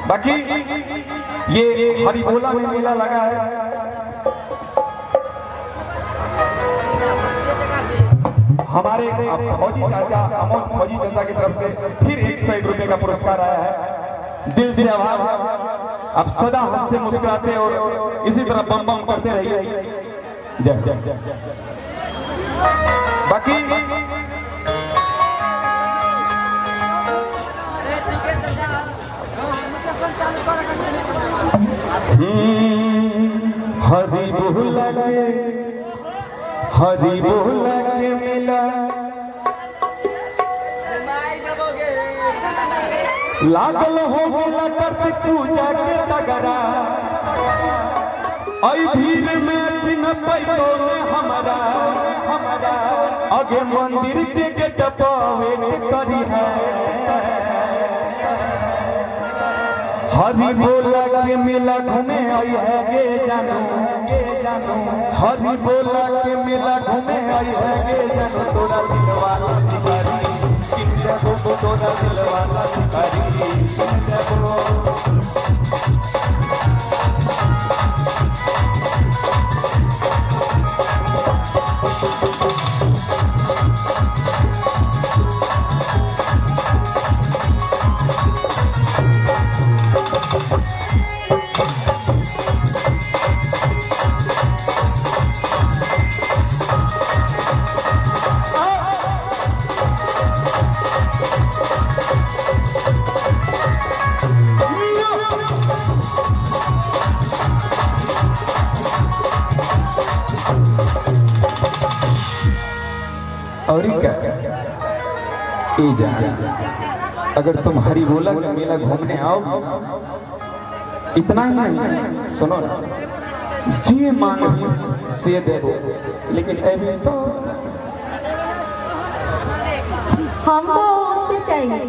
बाकी ये हरिबोला में मेला लगा है। हमारे फौजी चाचा अमोद फौजी चाचा की तरफ से फिर 101 रुपए का पुरस्कार आया है। दिल से आभार। आप सदा हंसते मुस्कुराते और इसी तरह बम बम करते रहिए। जय जय। बाकी हरी बोला के मिला लागल हो मिला करती पूजा के तगड़ा आई भीड़ में चिन्ह पैलो में हमारा आगे मंदिर के गेट पावे करी है। हरी बोला के मेला घूमे आई है गे जानू। हरी बोला के मेला घूमे आई है गे जानू। तोरा दिलवाला शिकारी तोरा दिलवाला और क्या अगर तुम हरिबोला का मेला घूमने आओ, इतना ही नहीं सुनो ना, जी मांग से दे दो, लेकिन अभी तो हमको उससे चाहिए।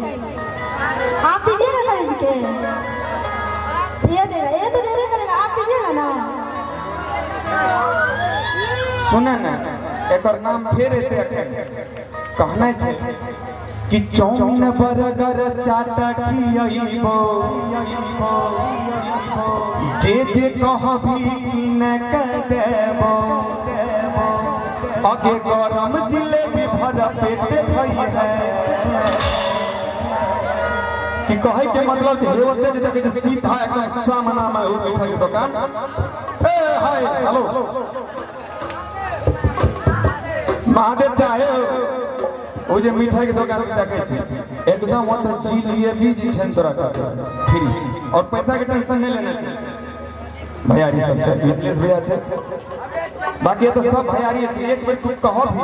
आप दीजिएगा खरीद के, ये देगा, ये तो देवे करेगा, आप दीजिएगा ना। सुना ना, एक नाम फेर कहना कि चौमिन बर्गर चाटा खियाइबो जे कहबी कि न देबो आगे गरम जिलेबी भर पेट खाई है। कि कहे के मतलब हे होते जे तक सीधा एकदम सामना में हो मिठाई के दुकान। ए हाय हेलो महादेव चाहे वो जे मिठाई के दुकान देखे छी एकदम मतलब जिलेबी जी छन तोरा का फ्री और पैसा के टेंशन नहीं लेना चाहिए। भैयारी सब छै, मिथिलेश भैया छै, बाकी ये तो सब भैयारी छै। एक बार तू कहो भी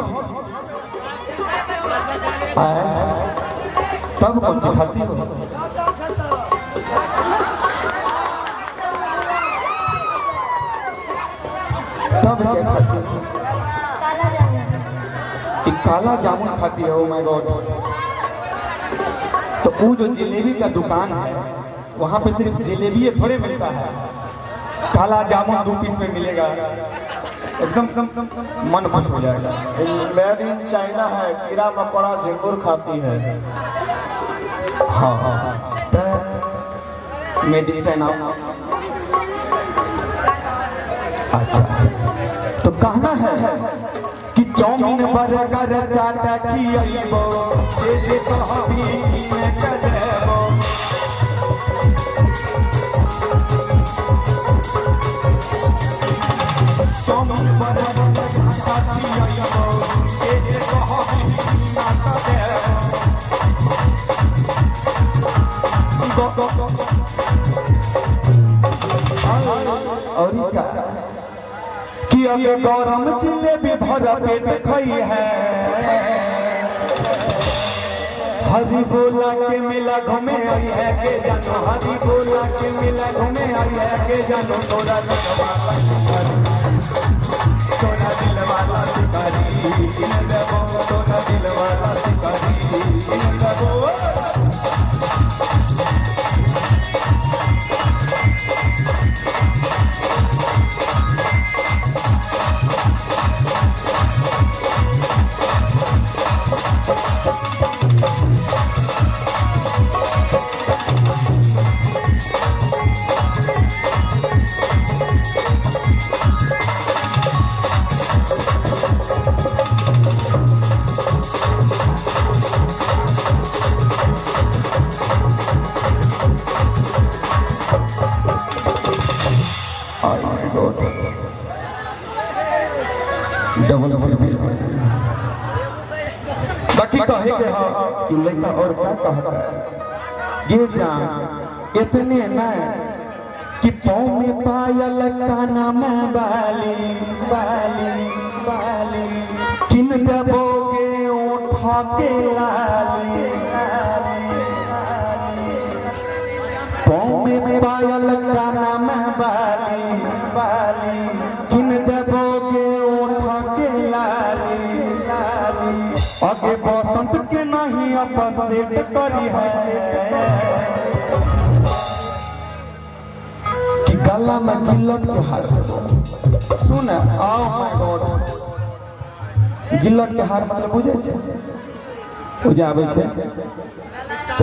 तब कौन सी खाती हो। तब क्या खाती हो? काला जामुन खाती है। Oh my God. तो वो जो जलेबी का दुकान है वहां पे सिर्फ जलेबी थोड़े मिलता है, काला जामुन 2 पीस में मिलेगा, एकदम मन खुश हो जाएगा। मेड इन चाइना है, कीड़ा मकोड़ा झिंगुर खाती है। हाँ मेड इन चाइना। अच्छा तो कहना है कि चौमिन बर्गर चाटा खियाइबो जे कहबी कि न देबो। चौमिन बर्गर चाटा खियाइबो जे कहबी कि न देबो। और क्या कि अभी गरम जिलेबी भर पेट खाई है। हरी बोला के मेला घूमे आई है के जानो। हरी बोला के मेला घूमे आई है के जानो। तोरा दिलवाला शिकारी तोरा दिलवाला शिकारी। Oh my God. Double fulfil बाकी कहे के हाँ कि लड़का और क्या कहता है ये जान इतने न कि पाँव में पायल काना में बाली बाली बाली किन दबोगे उठा के लाली पाँव में पायल काना में बाली बाली किन दबोगे उठा के लाली लाली आगे बसंत के नहीं अपसेट करी है कि गला में गिल्लट के हार सुन आओ माय गॉड गिल्लट के हार मतलब बुझे छे बुझे आवे छे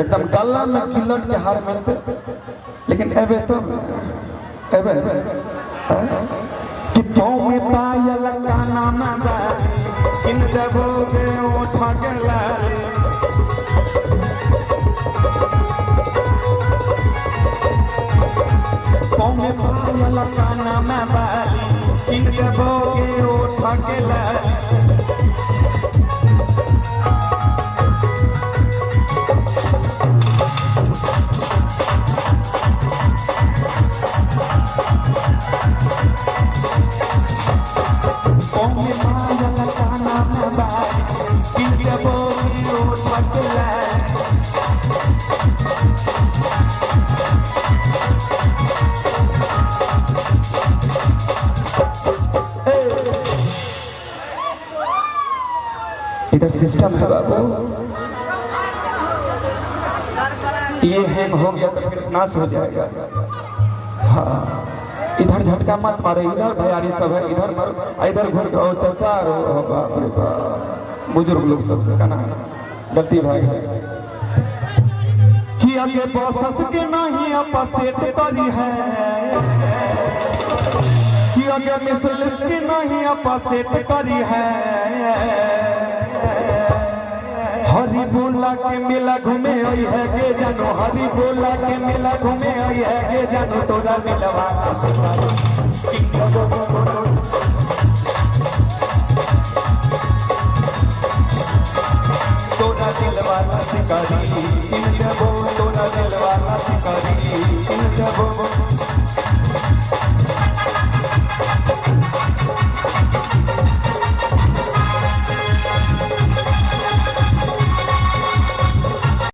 एकदम गला में गिल्लट के हार मिलते लेकिन एबे तो एबे कि पाँव में पायल काना में बाली इन दबोगे उठा के लाली पाँव में पायल काना में बाली इन दबोगे उठा के लाली इधर सिस्टम है बाबू ये हैंग हो गया तो फिर नाश हो जाएगा हाँ इधर झटका मत मारे इधर भैयारी सब है इधर घुर चाचा बाप रे बाप बुजुर्ग लोग सबसे कहना गलती भाई कि आगे बसस के नहीं अपसेट करी है कि आगे मिसलिस के नहीं अपसेट करी है हरी बोला के मेला घूमे आई है गे जानो हरी बोला के मेला घूमे आई है गे जानो तोरा मिलवा तोरा दिलवाना शिकारी तोरा दिलवाना शिकारी